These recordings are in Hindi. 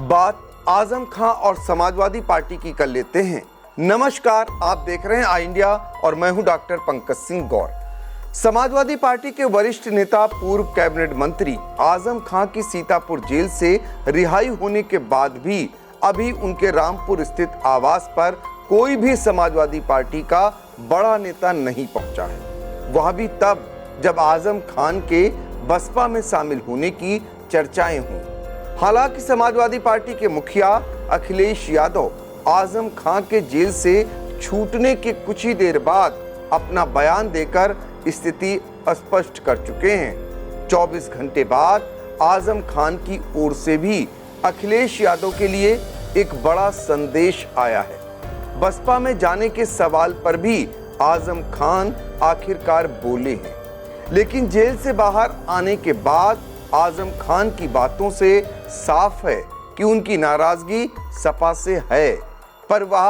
बात आजम खां और समाजवादी पार्टी की कर लेते हैं। नमस्कार, आप देख रहे हैं आई इंडिया और मैं हूं डॉक्टर पंकज सिंह गौर। समाजवादी पार्टी के वरिष्ठ नेता पूर्व कैबिनेट मंत्री आजम खां की सीतापुर जेल से रिहाई होने के बाद भी अभी उनके रामपुर स्थित आवास पर कोई भी समाजवादी पार्टी का बड़ा नेता नहीं पहुंचा है। वह भी तब जब आजम खान के बसपा में शामिल होने की चर्चाएं हुई। हालांकि समाजवादी पार्टी के मुखिया अखिलेश यादव आजम खान के जेल से छूटने के कुछ ही देर बाद अपना बयान देकर स्थिति स्पष्ट कर चुके हैं। 24 घंटे बाद आजम खान की ओर से भी अखिलेश यादव के लिए एक बड़ा संदेश आया है। बसपा में जाने के सवाल पर भी आजम खान आखिरकार बोले हैं, लेकिन जेल से बाहर आने के बाद आजम खान की बातों से साफ है कि उनकी नाराजगी सपा से है, पर वह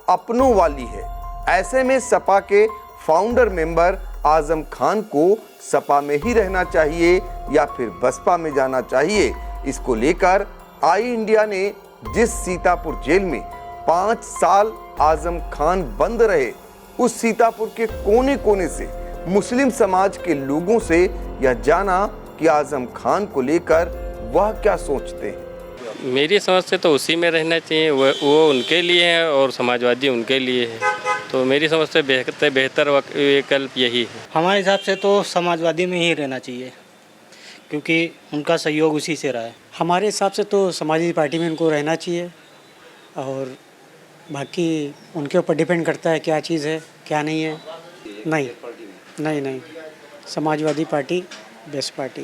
अपनों वाली है। ऐसे में सपा के फाउंडर मेंबर आजम खान को सपा में ही रहना चाहिए या फिर बसपा में जाना चाहिए, इसको लेकर आई इंडिया ने जिस सीतापुर जेल में 5 साल आजम खान बंद रहे, उस सीतापुर के कोने कोने से मुस्लिम समाज के लोगों से यह जाना कि आजम खान को लेकर वह क्या सोचते हैं। मेरी समझ से तो उसी में रहना चाहिए, वो उनके लिए है और समाजवादी उनके लिए है, तो मेरी समझ से बेहतर विकल्प यही है। हमारे हिसाब से तो समाजवादी में ही रहना चाहिए, क्योंकि उनका सहयोग उसी से रहा है। हमारे हिसाब से तो समाजवादी पार्टी में उनको रहना चाहिए, और बाकी उनके ऊपर डिपेंड करता है क्या चीज़ है क्या नहीं है। नहीं, समाजवादी पार्टी बेस्ट पार्टी।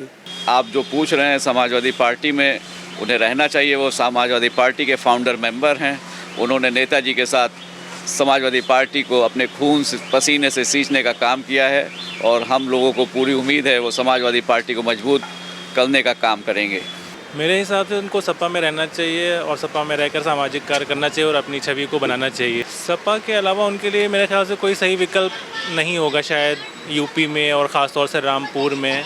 आप जो पूछ रहे हैं समाजवादी पार्टी में उन्हें रहना चाहिए, वो समाजवादी पार्टी के फाउंडर मेंबर हैं। उन्होंने नेताजी के साथ समाजवादी पार्टी को अपने खून से पसीने से सींचने का काम किया है, और हम लोगों को पूरी उम्मीद है वो समाजवादी पार्टी को मजबूत करने का काम करेंगे। मेरे हिसाब से उनको सपा में रहना चाहिए और सपा में रहकर सामाजिक कार्य करना चाहिए और अपनी छवि को बनाना चाहिए। सपा के अलावा उनके लिए मेरे ख्याल से कोई सही विकल्प नहीं होगा शायद यूपी में, और ख़ास तौर से रामपुर में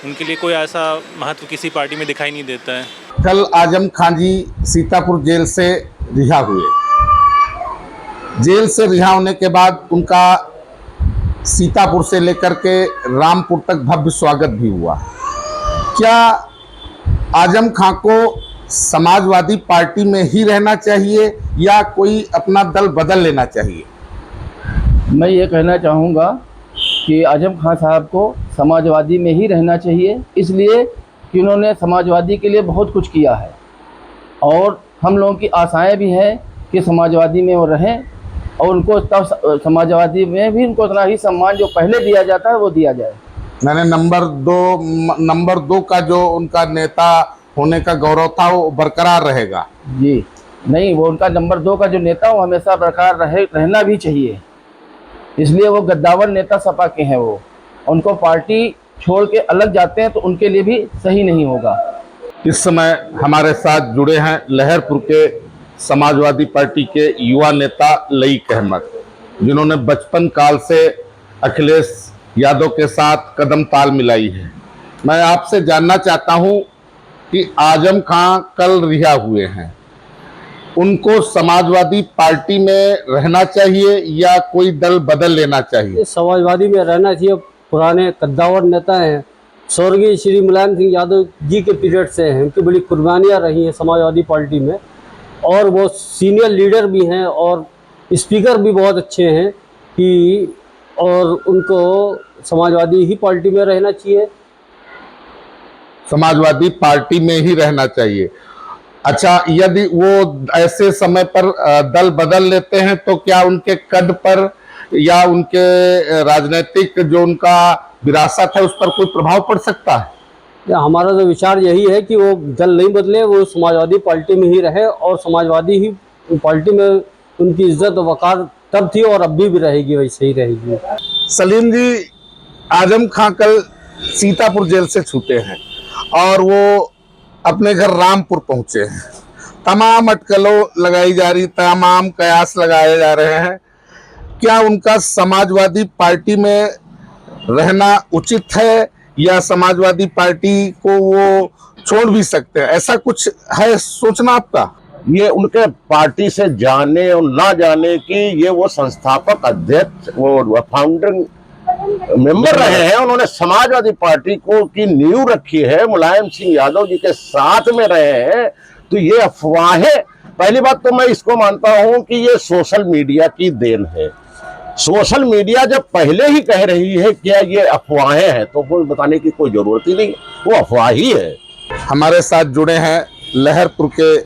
उनके लिए कोई ऐसा महत्व किसी पार्टी में दिखाई नहीं देता है। कल आजम खान जी सीतापुर जेल से रिहा हुए। जेल से रिहा होने के बाद उनका सीतापुर से लेकर के रामपुर तक भव्य स्वागत भी हुआ। क्या आजम खान को समाजवादी पार्टी में ही रहना चाहिए या कोई अपना दल बदल लेना चाहिए? मैं ये कहना चाहूँगा कि आजम खान साहब को समाजवादी में ही रहना चाहिए, इसलिए कि उन्होंने समाजवादी के लिए बहुत कुछ किया है, और हम लोगों की आशाएं भी हैं कि समाजवादी में वो रहें, और उनको तब समाजवादी में भी उनको उतना ही सम्मान जो पहले दिया जाता है वो दिया जाए। मैंने नंबर दो का जो उनका नेता होने का गौरव था वो बरकरार रहेगा। जी नहीं, वो उनका नंबर 2 का जो नेता वो हमेशा बरकरार रहना भी चाहिए, इसलिए वो गद्दावर नेता सपा के हैं। वो उनको पार्टी छोड़ के अलग जाते हैं तो उनके लिए भी सही नहीं होगा। इस समय हमारे साथ जुड़े हैं लहरपुर के समाजवादी पार्टी के युवा नेता लईक अहमद, जिन्होंने बचपन काल से अखिलेश यादव के साथ कदम ताल मिलाई है। मैं आपसे जानना चाहता हूं कि आजम खान कल रिहा हुए हैं, उनको समाजवादी पार्टी में रहना चाहिए या कोई दल बदल लेना चाहिए? समाजवादी में रहना चाहिए। पुराने कद्दावर नेता हैं, स्वर्गीय श्री मुलायम सिंह यादव जी के पीरियड से हैं, उनकी बड़ी कुर्बानियां रही हैं समाजवादी पार्टी में, और वो सीनियर लीडर भी हैं और स्पीकर भी बहुत अच्छे हैं कि, और उनको समाजवादी ही पार्टी में रहना चाहिए। समाजवादी पार्टी में ही रहना चाहिए। अच्छा, यदि वो ऐसे समय पर दल बदल लेते हैं तो क्या उनके कद पर या उनके राजनीतिक जो उनका विरासत है उस पर कोई प्रभाव पड़ सकता है? हमारा तो विचार यही है कि वो दल नहीं बदले, वो समाजवादी पार्टी में ही रहे, और समाजवादी ही पार्टी में उनकी इज्जत और वकार तब थी और अब भी रहेगी, वैसे ही रहेगी। सलीम जी, आजम खान कल सीतापुर जेल से छूटे हैं और वो अपने घर रामपुर पहुंचे हैं। तमाम अटकलों लगाई जा रही, तमाम कयास लगाए जा रहे हैं। क्या उनका समाजवादी पार्टी में रहना उचित है या समाजवादी पार्टी को वो छोड़ भी सकते हैं, ऐसा कुछ है सोचना आपका? ये उनके पार्टी से जाने और ना जाने की, ये वो संस्थापक अध्यक्ष, वो फाउंडिंग मेंबर रहे हैं। उन्होंने समाजवादी पार्टी को की नींव रखी है, मुलायम सिंह यादव जी के साथ में रहे हैं। तो ये अफवाहें, पहली बात तो मैं इसको मानता हूं कि ये सोशल मीडिया की देन है। सोशल मीडिया जब पहले ही कह रही है क्या ये अफवाहें हैं, तो कोई बताने की कोई जरूरत ही नहीं, वो अफवाह ही है। हमारे साथ जुड़े हैं लहरपुर के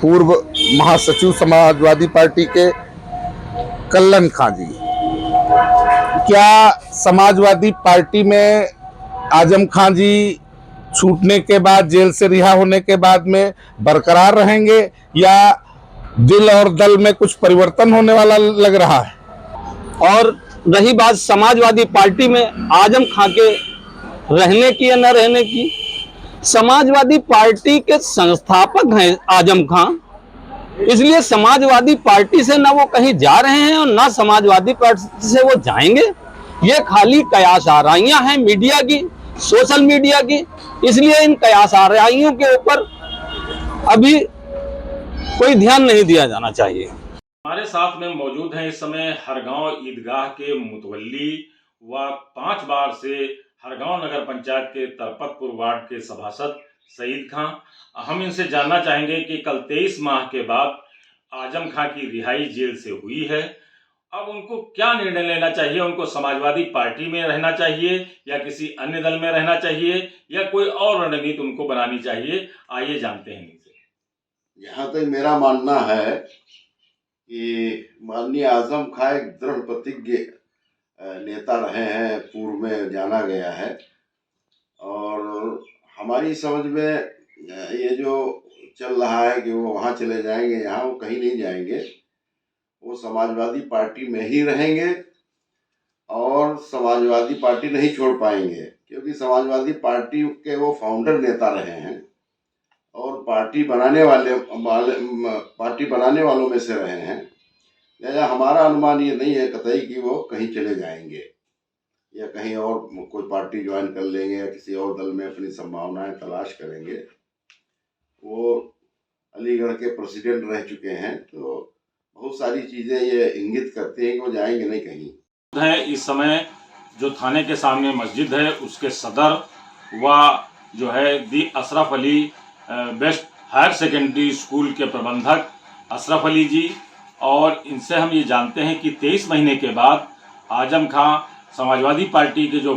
पूर्व महासचिव समाजवादी पार्टी के कल्लन खां जी। क्या समाजवादी पार्टी में आजम खां जी छूटने के बाद, जेल से रिहा होने के बाद में बरकरार रहेंगे, या दिल और दल में कुछ परिवर्तन होने वाला लग रहा है? और रही बात समाजवादी पार्टी में आजम खां के रहने की या न रहने की, समाजवादी पार्टी के संस्थापक हैं आजम खां, इसलिए समाजवादी पार्टी से ना वो कहीं जा रहे हैं और ना समाजवादी पार्टी से वो जाएंगे। ये खाली कयास आराइयां हैं मीडिया की, सोशल मीडिया की, इसलिए इन कयास आराइयों के ऊपर अभी कोई ध्यान नहीं दिया जाना चाहिए। हमारे साथ में मौजूद हैं इस समय हरगांव ईदगाह के मुतवल्ली व 5 बार से हरगांव नगर पंचायत के तरपतपुर वार्ड के सभासद सईद खां। हम इनसे जानना चाहेंगे कि कल 23 माह के बाद आजम खां की रिहाई जेल से हुई है, अब उनको क्या निर्णय लेना चाहिए? उनको समाजवादी पार्टी में रहना चाहिए या किसी अन्य दल में रहना चाहिए या कोई और रणनीति उनको बनानी चाहिए? आइए जानते हैं इनसे। यहाँ तक मेरा मानना है कि माननीय आजम खां एक दृढ़ प्रतिज्ञ नेता रहे हैं, पूर्व में जाना गया है, और हमारी समझ में ये जो चल रहा है कि वो वहाँ चले जाएंगे, यहाँ वो कहीं नहीं जाएंगे, वो समाजवादी पार्टी में ही रहेंगे और समाजवादी पार्टी नहीं छोड़ पाएंगे, क्योंकि समाजवादी पार्टी के वो फाउंडर नेता रहे हैं और पार्टी बनाने वालों में से रहे हैं। लिहाजा हमारा अनुमान ये नहीं है कतई कि वो कहीं चले जाएंगे या कहीं और कोई पार्टी ज्वाइन कर लेंगे या किसी और दल में अपनी संभावनाएं तलाश करेंगे। वो अलीगढ़ के प्रेसिडेंट रह चुके हैं, तो बहुत सारी चीज़ें ये इंगित करती हैं कि वो जाएंगे नहीं कहीं। है इस समय जो थाने के सामने मस्जिद है उसके सदर व जो है the Ashraf Ali best higher secondary school के प्रबंधक अशरफ अली जी, और इनसे हम ये जानते हैं कि 23 महीने के बाद आजम खां समाजवादी पार्टी के जो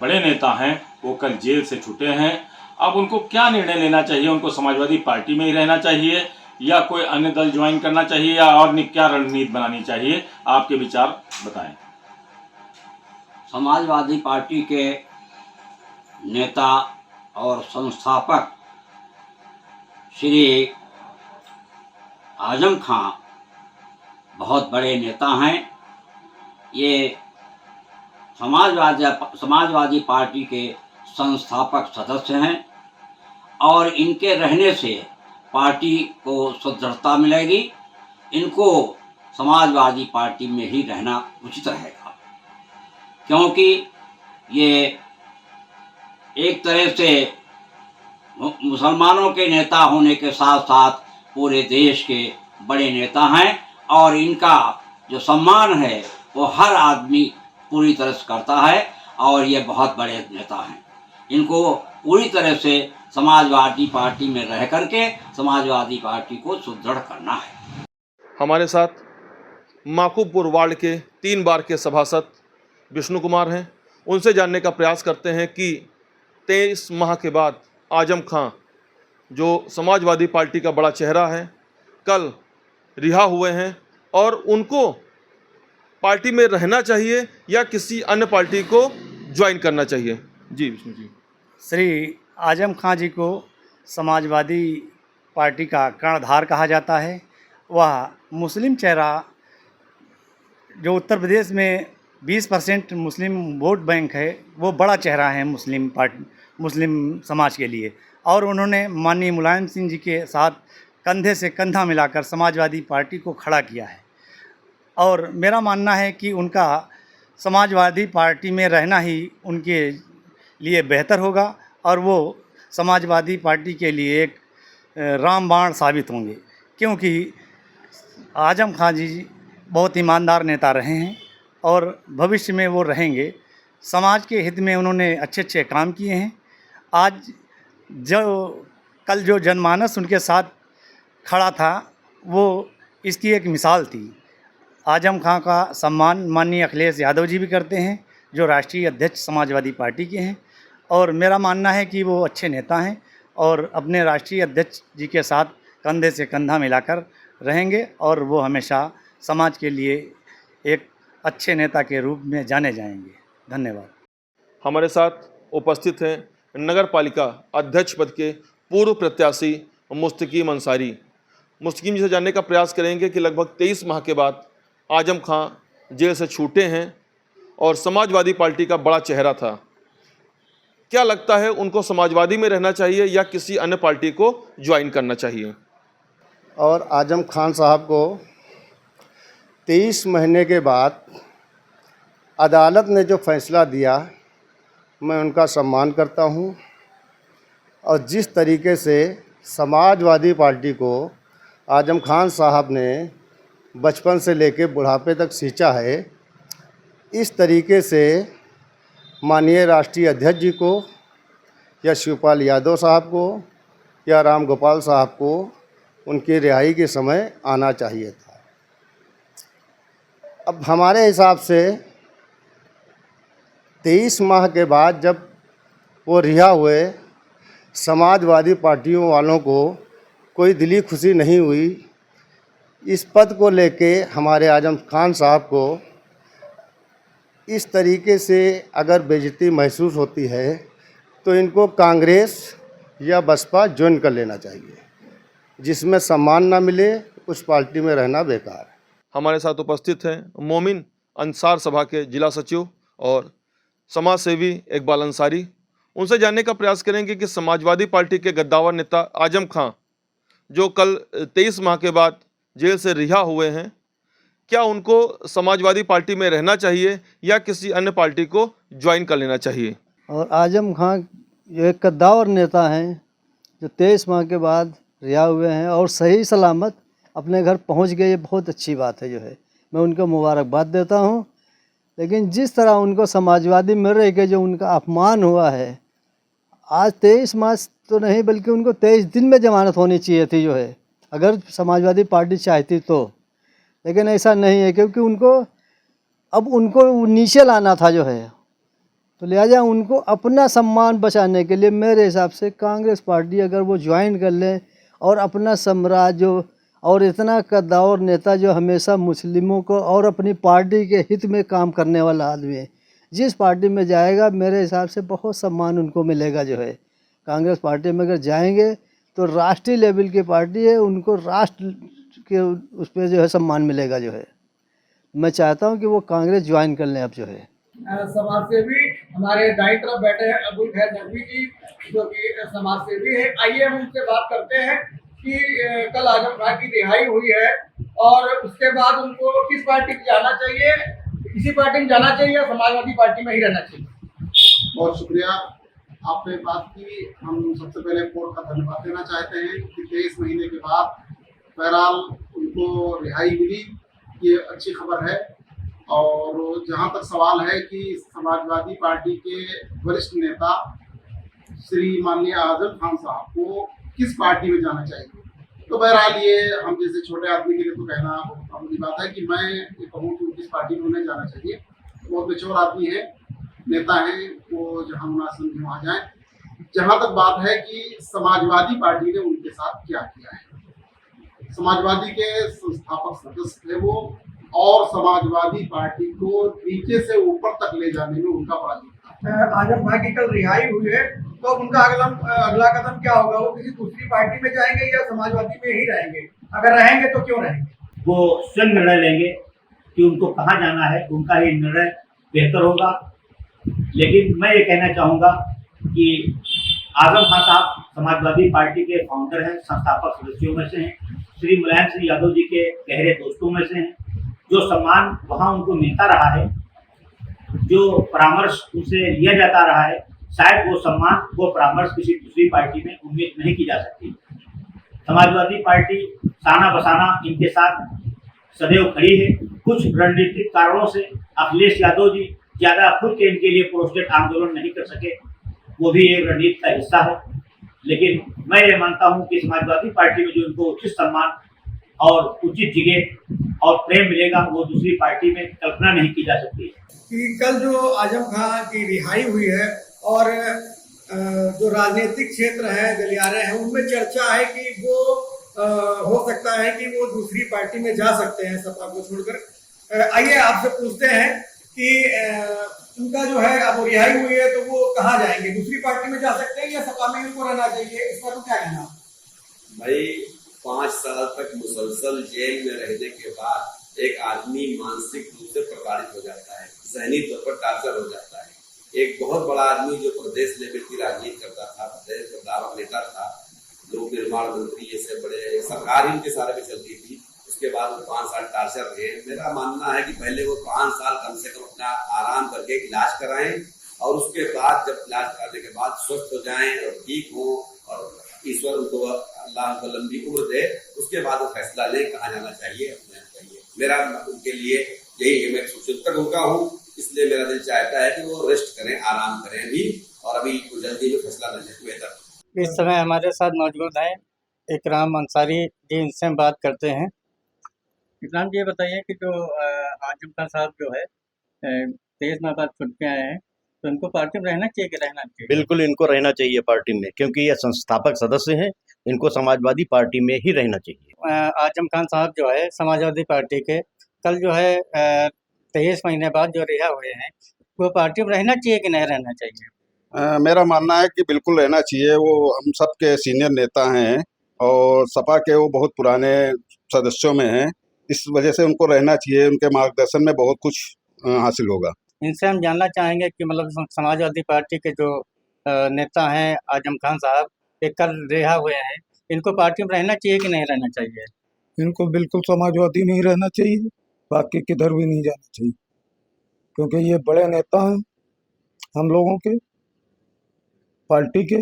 बड़े नेता हैं वो कल जेल से छूटे हैं। अब उनको क्या निर्णय लेना चाहिए? उनको समाजवादी पार्टी में ही रहना चाहिए या कोई अन्य दल ज्वाइन करना चाहिए या और क्या रणनीति बनानी चाहिए? आपके विचार बताएं। समाजवादी पार्टी के नेता और संस्थापक श्री आजम खां बहुत बड़े नेता हैं। ये समाजवादी पार्टी के संस्थापक सदस्य हैं और इनके रहने से पार्टी को सुदृढ़ता मिलेगी। इनको समाजवादी पार्टी में ही रहना उचित रहेगा, क्योंकि ये एक तरह से मुसलमानों के नेता होने के साथ साथ पूरे देश के बड़े नेता हैं और इनका जो सम्मान है वो हर आदमी पूरी तरह से करता है और ये बहुत बड़े नेता हैं। इनको पूरी तरह से समाजवादी पार्टी में रह करके समाजवादी पार्टी को सुदृढ़ करना है। हमारे साथ माकूपुर वार्ड के 3 बार के सभासद विष्णु कुमार हैं। उनसे जानने का प्रयास करते हैं कि 23 माह के बाद आजम खां जो समाजवादी पार्टी का बड़ा चेहरा है कल रिहा हुए हैं और उनको पार्टी में रहना चाहिए या किसी अन्य पार्टी को ज्वाइन करना चाहिए। जी विष्णु जी। श्री आजम खां जी को समाजवादी पार्टी का कर्णधार कहा जाता है। वह मुस्लिम चेहरा, जो उत्तर प्रदेश में 20% मुस्लिम वोट बैंक है, वो बड़ा चेहरा है मुस्लिम समाज के लिए, और उन्होंने माननीय मुलायम सिंह जी के साथ कंधे से कंधा मिलाकर समाजवादी पार्टी को खड़ा किया है। और मेरा मानना है कि उनका समाजवादी पार्टी में रहना ही उनके लिए बेहतर होगा और वो समाजवादी पार्टी के लिए एक रामबाण साबित होंगे, क्योंकि आजम खां जी बहुत ईमानदार नेता रहे हैं और भविष्य में वो रहेंगे। समाज के हित में उन्होंने अच्छे अच्छे काम किए हैं। आज कल जो जनमानस उनके साथ खड़ा था वो इसकी एक मिसाल थी। आजम खां का सम्मान माननीय अखिलेश यादव जी भी करते हैं, जो राष्ट्रीय अध्यक्ष समाजवादी पार्टी के हैं, और मेरा मानना है कि वो अच्छे नेता हैं और अपने राष्ट्रीय अध्यक्ष जी के साथ कंधे से कंधा मिलाकर रहेंगे और वो हमेशा समाज के लिए एक अच्छे नेता के रूप में जाने जाएंगे। धन्यवाद। हमारे साथ उपस्थित हैं नगर पालिका अध्यक्ष पद के पूर्व प्रत्याशी मुस्तकीम अंसारी। मुस्तकीम जी से जानने का प्रयास करेंगे कि लगभग 23 माह के बाद आजम खां जेल से छूटे हैं और समाजवादी पार्टी का बड़ा चेहरा था। क्या लगता है, उनको समाजवादी में रहना चाहिए या किसी अन्य पार्टी को ज्वाइन करना चाहिए? और आजम खान साहब को 23 महीने के बाद अदालत ने जो फैसला दिया, मैं उनका सम्मान करता हूं। और जिस तरीके से समाजवादी पार्टी को आजम खान साहब ने बचपन से लेकर बुढ़ापे तक सींचा है, इस तरीके से माननीय राष्ट्रीय अध्यक्ष जी को या शिवपाल यादव साहब को या राम गोपाल साहब को उनकी रिहाई के समय आना चाहिए था। अब हमारे हिसाब से 23 माह के बाद जब वो रिहा हुए, समाजवादी पार्टियों वालों को कोई दिली खुशी नहीं हुई। इस पद को लेके हमारे आजम खान साहब को इस तरीके से अगर बेइज्जती महसूस होती है तो इनको कांग्रेस या बसपा ज्वाइन कर लेना चाहिए। जिसमें सम्मान ना मिले उस पार्टी में रहना बेकार है। हमारे साथ उपस्थित हैं मोमिन अंसार सभा के जिला सचिव और समाज सेवी इकबाल अंसारी। उनसे जानने का प्रयास करेंगे कि समाजवादी पार्टी के गद्दावर नेता आजम खां जो कल 23 माह के बाद जेल से रिहा हुए हैं, क्या उनको समाजवादी पार्टी में रहना चाहिए या किसी अन्य पार्टी को ज्वाइन कर लेना चाहिए? और आजम खां जो एक गद्दावर नेता हैं जो 23 माह के बाद रिहा हुए हैं और सही सलामत अपने घर पहुंच गए, ये बहुत अच्छी बात है। जो है मैं उनको मुबारकबाद देता हूं। लेकिन जिस तरह उनको समाजवादी में रह के जो उनका अपमान हुआ है, आज 23 माह तो नहीं बल्कि उनको 23 दिन में जमानत होनी चाहिए थी, जो है अगर समाजवादी पार्टी चाहती तो। लेकिन ऐसा नहीं है, क्योंकि उनको नीचे लाना था जो है, तो लिहाजा उनको अपना सम्मान बचाने के लिए मेरे हिसाब से कांग्रेस पार्टी अगर वो ज्वाइन कर लें और अपना साम्राज्य और इतना कद्दावर नेता जो हमेशा मुस्लिमों को और अपनी पार्टी के हित में काम करने वाला आदमी है, जिस पार्टी में जाएगा मेरे हिसाब से बहुत सम्मान उनको मिलेगा। जो है कांग्रेस पार्टी में अगर जाएंगे तो राष्ट्रीय लेवल की पार्टी है, उनको राष्ट्र के उस पर जो है सम्मान मिलेगा। जो है मैं चाहता हूं कि वो कांग्रेस ज्वाइन कर लें। अब जो है समाज सेवी हमारे दाईं तरफ बैठे हैं अबुल खैर नकवी जी, जो कि समाज सेवी है। आइए हम उनसे बात करते हैं कि कल आजम खां की रिहाई हुई है और उसके बाद उनको किस पार्टी में जाना चाहिए, इसी पार्टी में जाना चाहिए या समाजवादी पार्टी में ही रहना चाहिए। बहुत शुक्रिया, आपने बात की। हम सबसे पहले कोर्ट का धन्यवाद देना चाहते हैं कि 23 महीने के बाद बहरहाल उनको रिहाई मिली, ये अच्छी खबर है। और जहाँ तक सवाल है कि समाजवादी पार्टी के वरिष्ठ नेता श्री माननीय आजम खान साहब को किस पार्टी में जाना चाहिए, तो बहरहाल ये हम जैसे छोटे आदमी के लिए तो कहना बहुत मामूली बात है कि मैं ये कहूँ कि किस पार्टी में उन्हें जाना चाहिए। बहुत मेच्योर आदमी है, नेता हैं, वो जहाँ मुनासिब समझे वहाँ जाएं। जहाँ तक बात है कि समाजवादी पार्टी ने उनके साथ क्या किया है, समाजवादी के संस्थापक सदस्य थे वो, और समाजवादी पार्टी को नीचे से ऊपर तक ले जाने में उनका बड़ा योगदान। आजम खां की कल रिहाई हुई है, तो उनका अगला कदम क्या होगा? वो किसी दूसरी पार्टी में जाएंगे या समाजवादी में ही रहेंगे? अगर रहेंगे तो क्यों रहेंगे? वो स्वयं निर्णय लेंगे कि उनको कहाँ जाना है, उनका ही निर्णय बेहतर होगा। लेकिन मैं ये कहना चाहूँगा कि आजम खां साहब समाजवादी पार्टी के फाउंडर हैं, संस्थापक सदस्यों में से हैं, श्री मुलायम सिंह यादव जी के गहरे दोस्तों में से हैं। जो सम्मान वहाँ उनको मिलता रहा है, जो परामर्श उनसे लिया जाता रहा है, शायद वो सम्मान, वो परामर्श किसी दूसरी पार्टी में उम्मीद नहीं की जा सकती। समाजवादी पार्टी साना बसाना इनके साथ सदैव खड़ी है। कुछ रणनीतिक कारणों से अखिलेश यादव जी ज़्यादा खुद के इनके लिए प्रोस्टेट आंदोलन नहीं कर सके, वो भी एक रणनीति का हिस्सा है। लेकिन मैं ये मानता हूँ कि समाजवादी पार्टी में जो इनको उचित सम्मान और उचित जगह और प्रेम मिलेगा, वो दूसरी पार्टी में कल्पना नहीं की जा सकती है। कि कल जो आजम खां की रिहाई हुई है और जो राजनीतिक क्षेत्र है, गलियारे हैं, उनमें चर्चा है कि वो हो सकता है कि वो दूसरी पार्टी में जा सकते हैं सपा को छोड़कर। आइए आपसे पूछते हैं कि उनका जो है अब रिहाई हुई है तो वो कहाँ जाएंगे? दूसरी पार्टी में जा सकते हैं या सपा में उनको रहना चाहिए? इस पर क्या कहना? भाई 5 साल तक मुसलसल जेल में रहने के बाद एक आदमी मानसिक रूप से प्रताड़ित हो जाता है, जहनी तौर पर टार्चर हो जाता है। एक बहुत बड़ा आदमी जो प्रदेश लेवल की राजनीति करता था, प्रदेश का दावा नेता था, लोक निर्माण मंत्री, ऐसे बड़े सरकार ही उनके सारे में चलती थी, उसके बाद वो 5 साल टार्चर रहे। मेरा मानना है कि पहले वो 5 साल कम से कम अपना आराम करके इलाज कराएं और उसके बाद जब इलाज कराने के बाद स्वस्थ हो जाएं और ठीक हो और ईश्वर उनको अल्लाह को लंबी उम्र दे, उसके बाद वो फैसला लें कहाँ जाना चाहिए, अपने चाहिए। मेरा उनके लिए यही है, मैं शुभचिंतक उनका हूँ, इसलिए मेरा दिल चाहता है कि वो रेस्ट करें, आराम करें भी, और अभी जल्दी में फैसला लेने को बेहतर। इस समय हमारे साथ मौजूद हैं इकराम अंसारी जी, इनसे हम बात करते हैं। इकराम जी, ये बताइए कि जो आजम खान साहब जो है 23 माह बाद छुट के आए हैं, तो इनको पार्टी में रहना चाहिए कि रहना चाहिए? बिल्कुल इनको रहना चाहिए पार्टी में, क्योंकि ये संस्थापक सदस्य हैं, इनको समाजवादी पार्टी में ही रहना चाहिए। आजम खान साहब जो है समाजवादी पार्टी के, कल जो है 23 महीने बाद जो रिहा हुए हैं, वो पार्टी में रहना चाहिए कि नहीं रहना चाहिए? मेरा मानना है कि बिल्कुल रहना चाहिए। वो हम सब के सीनियर नेता हैं और सपा के वो बहुत पुराने सदस्यों में हैं, इस वजह से उनको रहना चाहिए। उनके मार्गदर्शन में बहुत कुछ हासिल होगा। इनसे हम जानना चाहेंगे कि मतलब समाजवादी पार्टी के जो नेता हैं आजम खान साहब, ये कल रिहा हुए हैं, इनको पार्टी में रहना चाहिए कि नहीं रहना चाहिए? इनको बिल्कुल समाजवादी नहीं रहना चाहिए, बाकी किधर भी नहीं जाना चाहिए, क्योंकि ये बड़े नेता हैं हम लोगों के पार्टी के,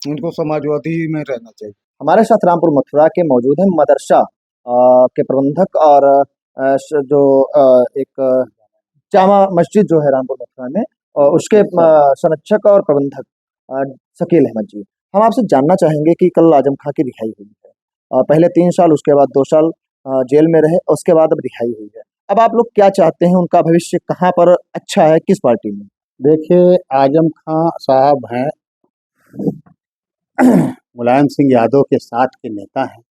इनको समाजवादी में रहना चाहिए। हमारे साथ रामपुर मथुरा के मौजूद हैं मदरसा के प्रबंधक और जो एक जामा मस्जिद जो है रामपुर मथुरा में, उसके संरक्षक और प्रबंधक शकील अहमद जी। हम आपसे जानना चाहेंगे कि कल आजम खां की रिहाई हुई है, पहले 3 साल, उसके बाद 2 साल जेल में रहे, उसके बाद अब रिहाई हुई है। अब आप लोग क्या चाहते हैं, उनका भविष्य कहाँ पर अच्छा है, किस पार्टी में? देखिए, आजम खां साहब हैं मुलायम सिंह यादव के साथ के नेता हैं,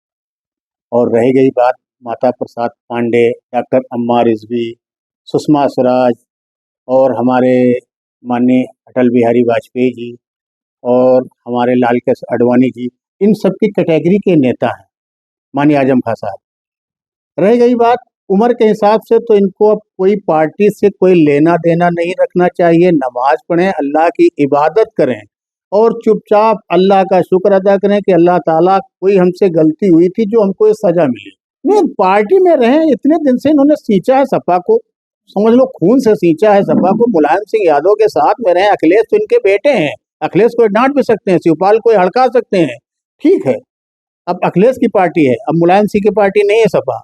और रह गई बात माता प्रसाद पांडे, डॉक्टर अम्मार रिजवी, सुषमा स्वराज और हमारे माननीय अटल बिहारी वाजपेयी जी और हमारे लाल कृष्ण आडवाणी जी, इन सब की कैटेगरी के नेता हैं माननीय आजम खां साहब। रह गई बात उम्र के हिसाब से, तो इनको अब कोई पार्टी से कोई लेना देना नहीं रखना चाहिए। नमाज पढ़ें, अल्लाह की इबादत करें और चुपचाप अल्लाह का शुक्र अदा करें कि अल्लाह ताला कोई हमसे गलती हुई थी जो हमको ये सजा मिली। नहीं, पार्टी में रहें, इतने दिन से इन्होंने सींचा है सपा को, समझ लो खून से सींचा है सपा को। मुलायम सिंह यादव के साथ में रहे, अखिलेश तो इनके बेटे हैं, अखिलेश को डांट भी सकते हैं, शिवपाल को हड़का सकते हैं, ठीक है। अब अखिलेश की पार्टी है, अब मुलायम सिंह की पार्टी नहीं है सपा।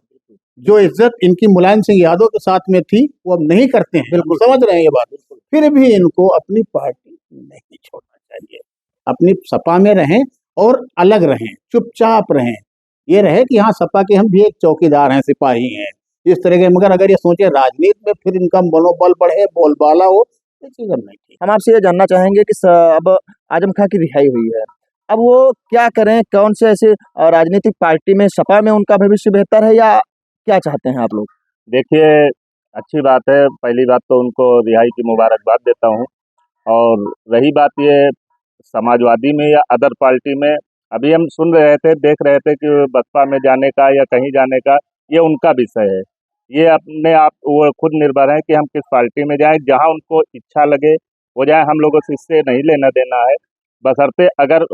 जो इज्जत इनकी मुलायम सिंह यादव के साथ में थी वो अब नहीं करते हैं, बिल्कुल समझ रहे हैं ये बात। फिर भी इनको अपनी पार्टी नहीं छोड़ना चाहिए, अपनी सपा में रहें और अलग रहें, चुपचाप रहें। ये रहे कि हाँ सपा के हम भी एक चौकीदार हैं, सिपाही हैं, इस तरह के। मगर अगर ये सोचे राजनीति में फिर इनका मनोबल बढ़े, बोलबाला हो, ये चीज़ नहीं थी। हम आपसे ये जानना चाहेंगे कि अब आजम खां की रिहाई हुई है, अब वो क्या करें, कौन से ऐसे राजनीतिक पार्टी में, सपा में उनका भविष्य बेहतर है या क्या चाहते हैं आप लोग? देखिए, अच्छी बात है, पहली बात तो उनको रिहाई की मुबारकबाद देता हूँ। और रही बात ये समाजवादी में या अदर पार्टी में, अभी हम सुन रहे थे, देख रहे थे कि बसपा में जाने का या कहीं जाने का, ये उनका विषय है। ये अपने आप वो खुद निर्भर हैं कि हम किस पार्टी में जाएं, जहां उनको इच्छा लगे वो जाएं। हम लोगों से इससे नहीं लेना देना है, बशर्ते अगर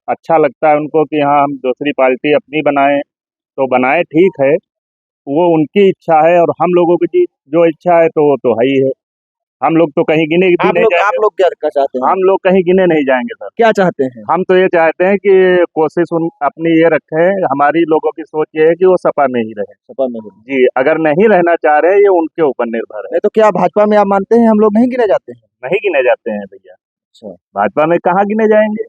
अच्छा लगता है उनको कि हाँ हम दूसरी पार्टी अपनी बनाएं तो बनाएं, ठीक है, वो उनकी इच्छा है। और हम लोगों की जो इच्छा है तो वो तो है ही है। हम लोग तो कहीं गिने भी नहीं जाएंगे। आप लोग क्या चाहते हैं? हम लोग कहीं गिने नहीं जाएंगे सर। क्या चाहते हैं? हम तो ये चाहते हैं कि कोशिश अपनी ये रखें, हमारी लोगों की सोच ये है कि वो सपा में ही रहे। सपा में जी, अगर नहीं रहना चाह रहे ये उनके ऊपर निर्भर है। नहीं तो क्या भाजपा में आप मानते हैं हम लोग नहीं गिने जाते हैं? नहीं गिने जाते हैं भैया। अच्छा, भाजपा में कहाँ गिने जाएंगे,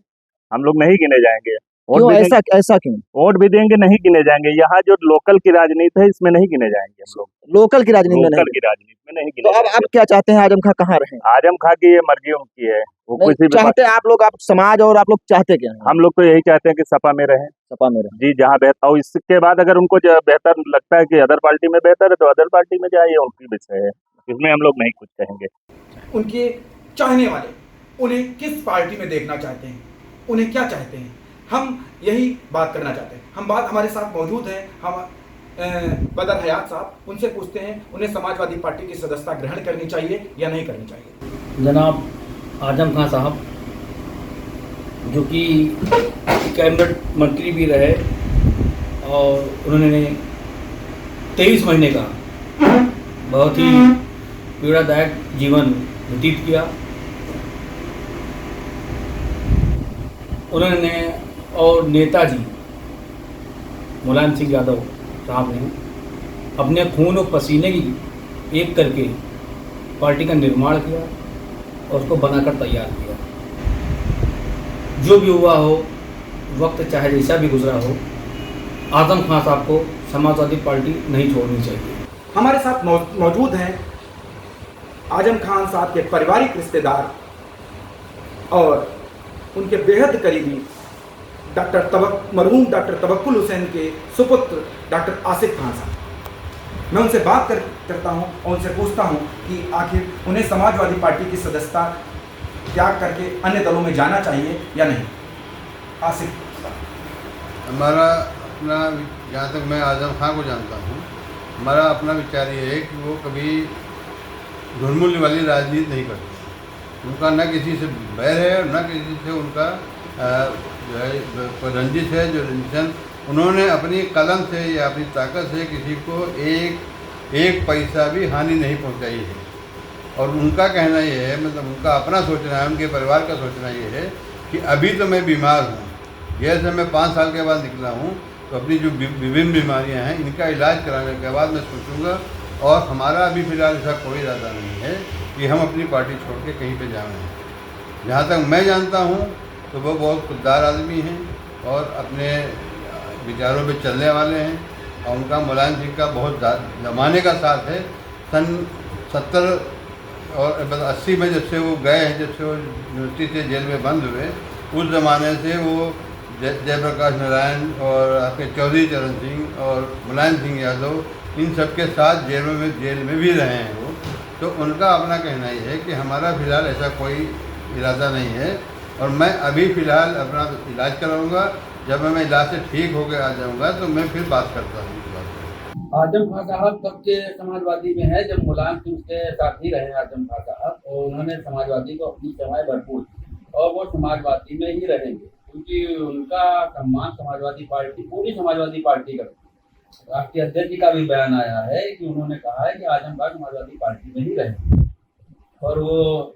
हम लोग नहीं गिने जाएंगे। क्यों ऐसा क्यों? वोट भी देंगे, नहीं गिने जाएंगे। यहाँ जो लोकल की राजनीति है इसमें नहीं गिने जाएंगे हम लोग। लोकल की राजनीति में लोकल की राजनीति में नहीं गिने तो अब क्या चाहते हैं आजम खां कहाँ रहे? आजम खां की ये मर्जी उनकी है, वो नहीं, किसी भी चाहते आप लोग, आप समाज और आप लोग चाहते क्या हैं? हम लोग तो यही चाहते हैं कि सपा में रहें। सपा में रहें जी, जहाँ बेहतर, और इसके बाद अगर उनको बेहतर लगता है कि अदर पार्टी में बेहतर है तो अदर पार्टी में जाए, ये उनकी विषय है, इसमें हम लोग नहीं कुछ कहेंगे। उनके चाहने वाले उन्हें किस पार्टी में देखना चाहते हैं, उन्हें क्या चाहते हैं, हम यही बात करना चाहते हैं। हमारे साथ मौजूद हैं हम बदर हयात साहब, उनसे पूछते हैं उन्हें समाजवादी पार्टी की सदस्यता ग्रहण करनी चाहिए या नहीं करनी चाहिए। जनाब आजम खां साहब जो कि कैबिनेट मंत्री भी रहे और उन्होंने 23 महीने का बहुत ही पीड़ादायक जीवन व्यतीत किया। उन्होंने और नेताजी मुलायम सिंह यादव साहब ने अपने खून और पसीने की एक करके पार्टी का निर्माण किया और उसको बनाकर तैयार किया। जो भी हुआ हो, वक्त चाहे जैसा भी गुजरा हो, आजम खां साहब को समाजवादी पार्टी नहीं छोड़नी चाहिए। हमारे साथ मौजूद हैं आजम खान साहब के पारिवारिक रिश्तेदार और उनके बेहद करीबी मरहूम डॉक्टर तवक्कुल हुसैन के सुपुत्र डॉक्टर आसिफ खान साहब। मैं उनसे बात करता हूं और उनसे पूछता हूं कि आखिर उन्हें समाजवादी पार्टी की सदस्यता त्याग करके अन्य दलों में जाना चाहिए या नहीं। आसिफ, हमारा अपना, जहाँ तक मैं आजम खां को जानता हूँ, हमारा अपना विचार ये है कि वो कभी धुलमुल वाली राजनीति नहीं करते। उनका न किसी से बैर है और न किसी से उनका जो है रंजिश है। जो रंजिशन उन्होंने अपनी कलम से या अपनी ताकत से किसी को एक पैसा भी हानि नहीं पहुंचाई है। और उनका कहना ये है, मतलब उनका अपना सोचना है, उनके परिवार का सोचना ये है कि अभी तो मैं बीमार हूँ, जैसे मैं 5 साल के बाद निकला हूँ तो अपनी जो विभिन्न बीमारियाँ हैं इनका इलाज कराने के बाद मैं सोचूंगा। और हमारा अभी फ़िलहाल ऐसा कोई इरादा नहीं है कि हम अपनी पार्टी छोड़ के कहीं पे जाना है। जहाँ तक मैं जानता हूँ तो वो बहुत खुददार आदमी हैं और अपने विचारों पे चलने वाले हैं और उनका मुलायम सिंह का बहुत ज़माने का साथ है। सन 70 और 80 में जब से वो गए हैं, जब से वो यूनिवर्सिटी से जेल में बंद हुए, उस ज़माने से वो जयप्रकाश नारायण और आपके चौधरी चरण सिंह और मुलायम सिंह यादव, इन सब के साथ जेल में भी रहे हैं वो। तो उनका अपना कहना ये है कि हमारा फ़िलहाल ऐसा कोई इरादा नहीं है और मैं अभी फ़िलहाल अपना इलाज कराऊंगा। जब मैं इलाज से ठीक होकर आ जाऊंगा तो मैं फिर बात करता हूँ। आजम खां साहब कब के समाजवादी में है, जब मुलायम सिंह के साथ ही रहे आजम खां साहब, और उन्होंने समाजवादी को अपनी सेवाएं भरपूर और वो समाजवादी में ही रहेंगे क्योंकि उनका सम्मान समाजवादी पार्टी, पूरी समाजवादी पार्टी करती है। राष्ट्रीय अध्यक्ष जी का भी बयान आया है कि उन्होंने कहा है कि आजम खां समाजवादी पार्टी में ही रहेंगे और वो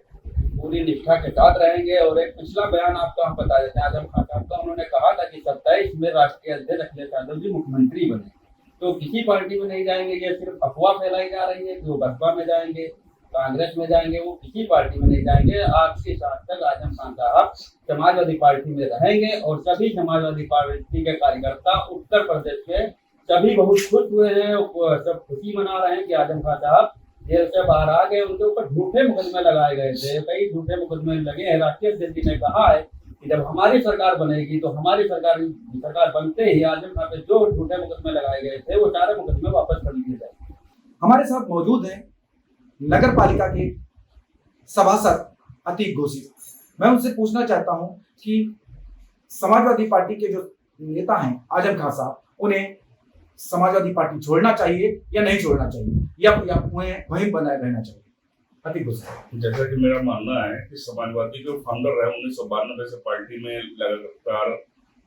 पूरी निष्ठा के साथ रहेंगे। और एक पिछला बयान आपको हम बता देते हैं आजम खां साहब का, उन्होंने कहा था कि 27 में राष्ट्रीय अध्यक्ष अखिलेश यादव जी मुख्यमंत्री बने। तो किसी पार्टी में नहीं जाएंगे, ये सिर्फ अफवाह फैलाई जा रही है कि वो बसपा में जाएंगे, कांग्रेस में जाएंगे, वो किसी पार्टी में नहीं जाएंगे। आज से साथ तक आजम खान साहब समाजवादी पार्टी में रहेंगे और सभी समाजवादी पार्टी के कार्यकर्ता उत्तर प्रदेश के सभी बहुत खुश हुए हैं, सब खुशी मना रहे हैं कि आजम खान साहब जेल से बाहर आ गए। उनके ऊपर झूठे मुकदमे लगाए गए थे, कई झूठे मुकदमे लगे हैं। राष्ट्रीय अध्यक्ष जी ने कहा है कि जब हमारी सरकार बनेगी तो हमारी सरकार बनते ही आजम खान पे जो झूठे मुकदमे लगाए गए थे वो सारे मुकदमे वापस कर लिए जाएंगे। हमारे साथ मौजूद हैं नगर पालिका के सभासद अतीक घोषी। मैं उनसे पूछना चाहता हूं कि समाजवादी पार्टी के जो नेता हैं आजम खान साहब, उन्हें समाजवादी पार्टी छोड़ना चाहिए या नहीं छोड़ना चाहिए, या उन्हें वहीं बनाए रहना चाहिए। अतीक घोषी, जैसा कि मेरा मानना है कि समाजवादी जो फाउंडर रहे 1992 से पार्टी में लगातार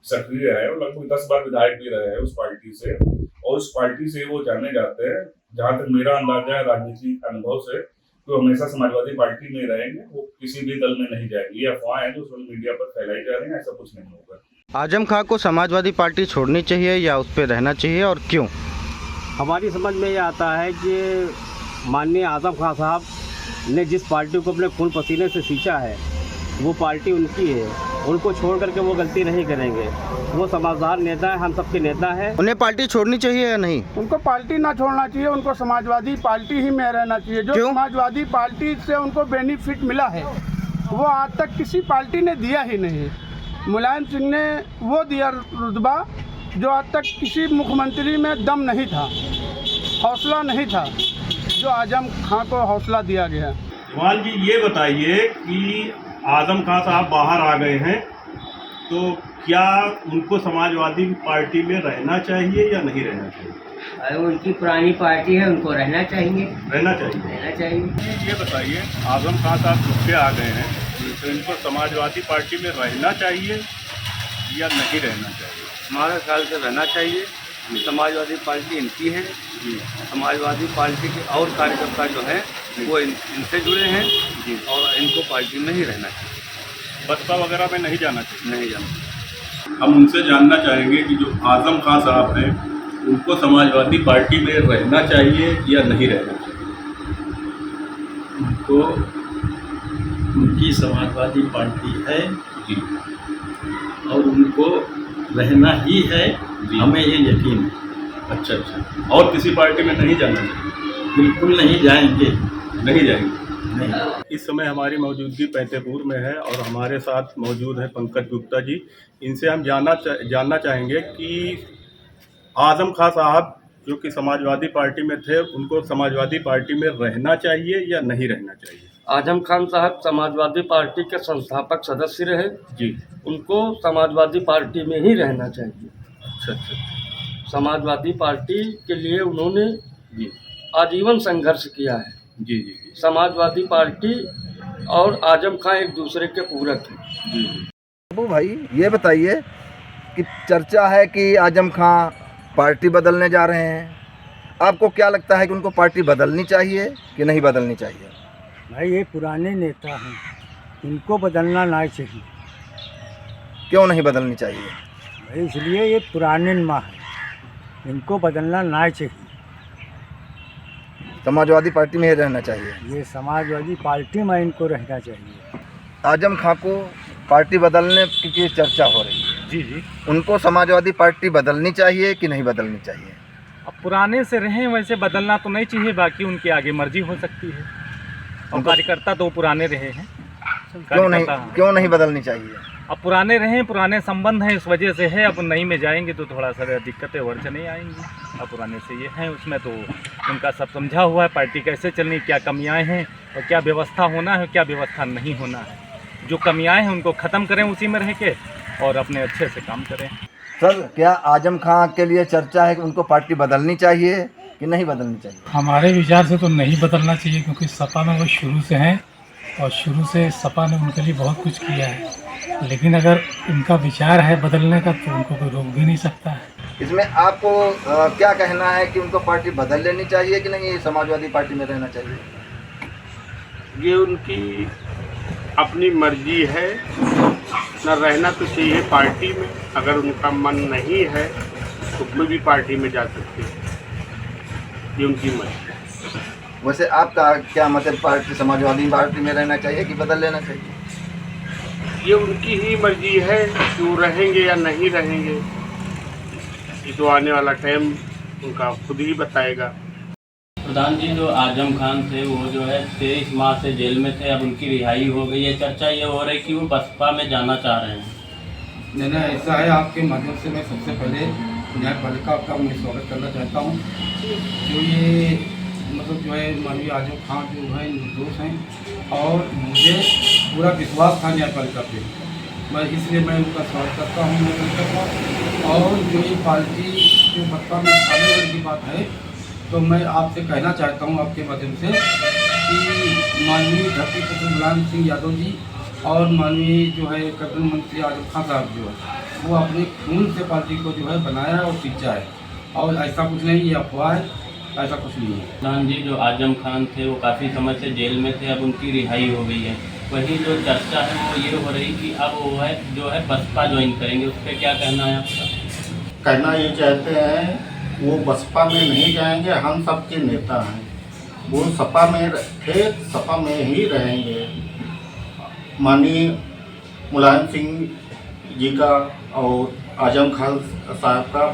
सक्रिय है और लगभग 10 बार विधायक भी रहे हैं उस पार्टी से, और उस पार्टी से वो जाने जाते हैं। जहाँ तक मेरा अंदाजा है राजनीतिक अनुभव से तो हमेशा समाजवादी पार्टी में रहेंगे, वो किसी भी दल में नहीं जाएंगे। ये अफवाहें हैं जो सोशल मीडिया पर फैलाई जा रही हैं, ऐसा कुछ नहीं होगा। आजम खां को समाजवादी पार्टी छोड़नी चाहिए या उस पर रहना चाहिए और क्यों? हमारी समझ में ये आता है कि माननीय आजम खां साहब ने जिस पार्टी को अपने खून पसीने से सींचा है वो पार्टी उनकी है, उनको छोड़ करके वो गलती नहीं करेंगे। वो समझदार नेता है, हम सबके नेता हैं। उन्हें पार्टी छोड़नी चाहिए या नहीं? उनको पार्टी ना छोड़ना चाहिए, उनको समाजवादी पार्टी ही में रहना चाहिए। जो समाजवादी पार्टी से उनको बेनिफिट मिला है वो आज तक किसी पार्टी ने दिया ही नहीं। मुलायम सिंह ने वो दिया रुतबा जो आज तक किसी मुख्यमंत्री में दम नहीं था, हौसला नहीं था, जो आजम खां को हौसला दिया गया। जवाल जी ये बताइए कि आजम खां साहब बाहर आ गए हैं तो क्या उनको समाजवादी पार्टी में रहना चाहिए या नहीं रहना चाहिए? उनकी पुरानी पार्टी है, उनको रहना चाहिए। रहना चाहिए। रहना चाहिए। ये बताइए आजम खां साहब छुट्टे आ गए हैं तो इनको समाजवादी पार्टी में रहना चाहिए या नहीं रहना चाहिए? हमारे ख्याल से रहना चाहिए। समाजवादी पार्टी इनकी है, समाजवादी पार्टी के और कार्यकर्ता जो हैं वो इनसे जुड़े हैं और इनको पार्टी में ही रहना चाहिए। बसपा वगैरह में नहीं जाना चाहिए? नहीं जाना चाहिए। हम उनसे जानना चाहेंगे कि जो आजम खां साहब हैं उनको समाजवादी पार्टी में रहना चाहिए या नहीं रहना चाहिए? उनको उनकी समाजवादी पार्टी है जी और उनको रहना ही है, हमें ये यकीन है। अच्छा अच्छा, और किसी पार्टी में नहीं जाना चाहिए? बिल्कुल नहीं जाएंगे। नहीं जाएंगे। नहीं। इस समय हमारी मौजूदगी पैंतेपुर में है और हमारे साथ मौजूद है पंकज गुप्ता जी। इनसे हम जानना चाहेंगे कि आजम खां साहब जो कि समाजवादी पार्टी में थे उनको समाजवादी पार्टी में रहना चाहिए या नहीं रहना चाहिए? आजम खान साहब समाजवादी पार्टी के संस्थापक सदस्य रहे जी, उनको समाजवादी पार्टी में ही रहना चाहिए। अच्छा अच्छा। समाजवादी पार्टी के लिए उन्होंने जी आजीवन संघर्ष किया है। जी जी जी। समाजवादी पार्टी और आजम खां एक दूसरे के पूरक हैं। जी बाबू भाई ये बताइए कि चर्चा है कि आजम खां पार्टी बदलने जा रहे हैं, आपको क्या लगता है कि उनको पार्टी बदलनी चाहिए कि नहीं बदलनी चाहिए? भाई ये पुराने नेता हैं, इनको बदलना नहीं चाहिए। क्यों नहीं बदलनी चाहिए? भाई इसलिए ये पुराने नुमा है, इनको बदलना नहीं चाहिए। समाजवादी पार्टी में ही रहना चाहिए। ये समाजवादी पार्टी में इनको रहना चाहिए। आजम खां को पार्टी बदलने की चर्चा हो रही है। जी जी। उनको समाजवादी पार्टी बदलनी चाहिए कि नहीं बदलनी चाहिए? अब पुराने से रहें वैसे बदलना तो नहीं चाहिए, बाकी उनकी आगे मर्जी हो सकती है। और कार्यकर्ता तो पुराने रहे हैं। क्यों नहीं बदलनी चाहिए? अब पुराने रहें, पुराने संबंध हैं, इस वजह से है। अब नई में जाएंगे तो थोड़ा सा दिक्कतें वर्च नहीं आएंगी। अब पुराने से ये हैं, उसमें तो उनका सब समझा हुआ है, पार्टी कैसे चलनी, क्या कमियां हैं और क्या व्यवस्था होना है, क्या व्यवस्था नहीं होना है। जो कमियां हैं उनको ख़त्म करें उसी में रह के और अपने अच्छे से काम करें। सर क्या आजम खां के लिए चर्चा है कि उनको पार्टी बदलनी चाहिए कि नहीं बदलनी चाहिए? हमारे विचार से तो नहीं बदलना चाहिए, क्योंकि सपा में वो शुरू से हैं और शुरू से सपा ने उनके लिए बहुत कुछ किया है। लेकिन अगर उनका विचार है बदलने का तो उनको कोई रोक भी नहीं सकता है। इसमें आपको क्या कहना है कि उनको पार्टी बदल लेनी चाहिए कि नहीं समाजवादी पार्टी में रहना चाहिए? ये उनकी अपनी मर्जी है, न रहना तो चाहिए पार्टी में। अगर उनका मन नहीं है तो कोई भी पार्टी में जा सकते हैं, ये उनकी मर्जी है। वैसे आपका क्या मत है, पार्टी समाजवादी पार्टी में रहना चाहिए कि बदल लेना चाहिए? ये उनकी ही मर्जी है कि वो रहेंगे या नहीं रहेंगे, ये तो आने वाला टाइम उनका खुद ही बताएगा। प्रधान जी जो आजम खान थे वो जो है 23 माह से जेल में थे, अब उनकी रिहाई हो गई है। चर्चा ये हो रही है कि वो बसपा में जाना चाह रहे हैं। नहीं नहीं, ऐसा है। आपके माध्यम से मैं सबसे पहले न्यायपालिका का मैं स्वागत करना चाहता हूँ। जो ये मतलब जो है माननीय आजम खान जो है निर्दोष हैं और मुझे पूरा विश्वास था न्यायपालिका पे, मैं इसलिए मैं उनका स्वागत करता हूँ न्यायपालिका का। और जो ये पार्टी जो बसपा में शामिल होने की बात है तो मैं आपसे कहना चाहता हूँ आपके माध्यम से कि माननीय धरती पुत्र मुलायम सिंह यादव जी और माननीय जो है कैबिनेट मंत्री आजम खान साहब जो है वो अपने खून से पार्टी को जो है बनाया है और सींचा है, और ऐसा कुछ नहीं, ये अफवाह है। ऐसा कुछ नहीं है। प्रधान जी जो आजम खान थे वो काफ़ी समय से जेल में थे, अब उनकी रिहाई हो गई है। वही जो चर्चा है वो ये हो रही कि अब वो है जो है बसपा ज्वाइन करेंगे, उस पर क्या कहना है आपका? कहना ये चाहते हैं वो बसपा में नहीं जाएंगे, हम सबके नेता हैं, वो सपा में थे, सपा में ही रहेंगे। माननीय मुलायम सिंह जी का और आजम खान साहब का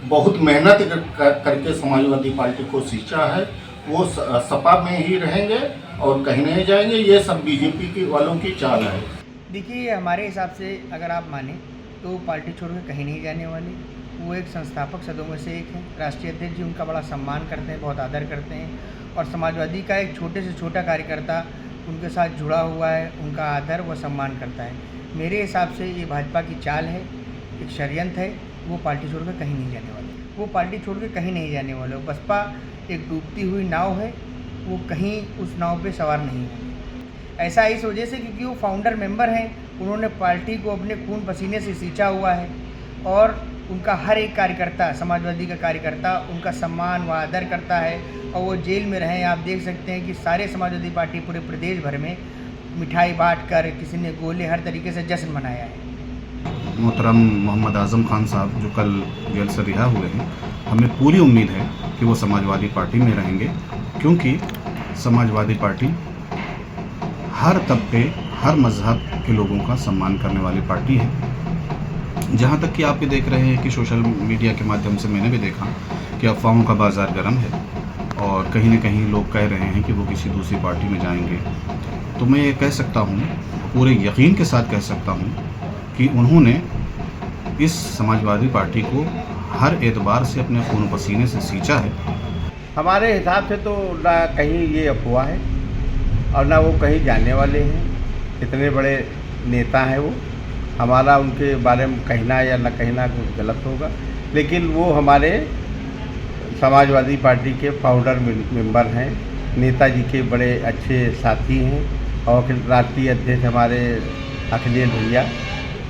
बहुत मेहनत करके समाजवादी पार्टी को सींचा है, वो सपा में ही रहेंगे और कहीं नहीं जाएंगे। ये सब बीजेपी की वालों की चाल है। देखिए हमारे हिसाब से अगर आप माने तो पार्टी छोड़ के कहीं नहीं जाने वाले। वो एक संस्थापक सदों में से एक है। राष्ट्रीय अध्यक्ष जी उनका बड़ा सम्मान करते हैं, बहुत आदर करते हैं और समाजवादी का एक छोटे से छोटा कार्यकर्ता उनके साथ जुड़ा हुआ है, उनका आदर व सम्मान करता है। मेरे हिसाब से ये भाजपा की चाल है, एक षड्यंत्र है। वो पार्टी छोड़ कर कहीं नहीं जाने वाले, वो पार्टी छोड़ के कहीं नहीं जाने वाले। बसपा एक डूबती हुई नाव है, वो कहीं उस नाव पे सवार नहीं है। ऐसा इस वजह से क्योंकि वो फाउंडर मेंबर हैं, उन्होंने पार्टी को अपने खून पसीने से सींचा हुआ है और उनका हर एक कार्यकर्ता, समाजवादी का कार्यकर्ता उनका सम्मान व आदर करता है। और वो जेल में रहे, आप देख सकते हैं कि सारे समाजवादी पार्टी पूरे प्रदेश भर में मिठाई बांट कर, किसी ने गोले, हर तरीके से जश्न मनाया है। मोहतरम मोहम्मद आज़म खान साहब जो कल जेल से रिहा हुए हैं, हमें पूरी उम्मीद है कि वो समाजवादी पार्टी में रहेंगे, क्योंकि समाजवादी पार्टी हर तबके, हर मज़हब के लोगों का सम्मान करने वाली पार्टी है। जहाँ तक कि आप ये देख रहे हैं कि सोशल मीडिया के माध्यम से मैंने भी देखा कि अफवाहों का बाज़ार गर्म है और कहीं न कहीं लोग कह रहे हैं कि वो किसी दूसरी पार्टी में जाएंगे। तो मैं ये कह सकता हूँ, पूरे यकीन के साथ कह सकता हूँ कि उन्होंने इस समाजवादी पार्टी को हर एतबार से अपने खून पसीने से सींचा है। हमारे हिसाब से तो ना कहीं ये अफवाह है और ना वो कहीं जाने वाले हैं। इतने बड़े नेता हैं वो, हमारा उनके बारे में कहना या न कहना कुछ गलत होगा, लेकिन वो हमारे समाजवादी पार्टी के फाउंडर मेंबर हैं, नेताजी के बड़े अच्छे साथी हैं और राष्ट्रीय अध्यक्ष हमारे अखिलेश भैया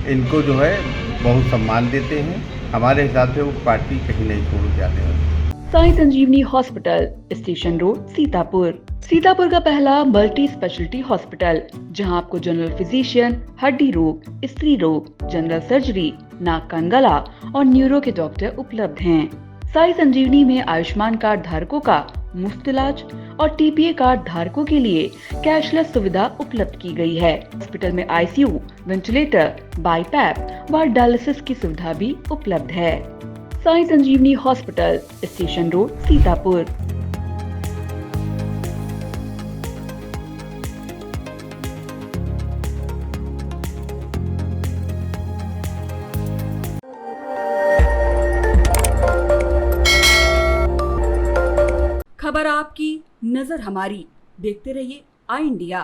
इनको जो है बहुत सम्मान देते हैं। हमारे हिसाब से वो पार्टी कहीं नहीं छोड़ जाने वाली। Sai Sanjivani hospital, station road, Sitapur. Sitapur का पहला मल्टी स्पेशलिटी हॉस्पिटल, जहां आपको जनरल फिजिशियन, हड्डी रोग, स्त्री रोग, जनरल सर्जरी, नाक कान गला और न्यूरो के डॉक्टर उपलब्ध हैं। साई संजीवनी में आयुष्मान कार्ड धारकों का मुफ्त इलाज और टीपीए कार्ड धारकों के लिए कैशलेस सुविधा उपलब्ध की गई है। हॉस्पिटल में आईसीयू, वेंटिलेटर, बाईपैप व डायलिसिस की सुविधा भी उपलब्ध है। Sai Sanjivani hospital, station road, Sitapur. खबर आपकी, नजर हमारी। देखते रहिए आई इंडिया।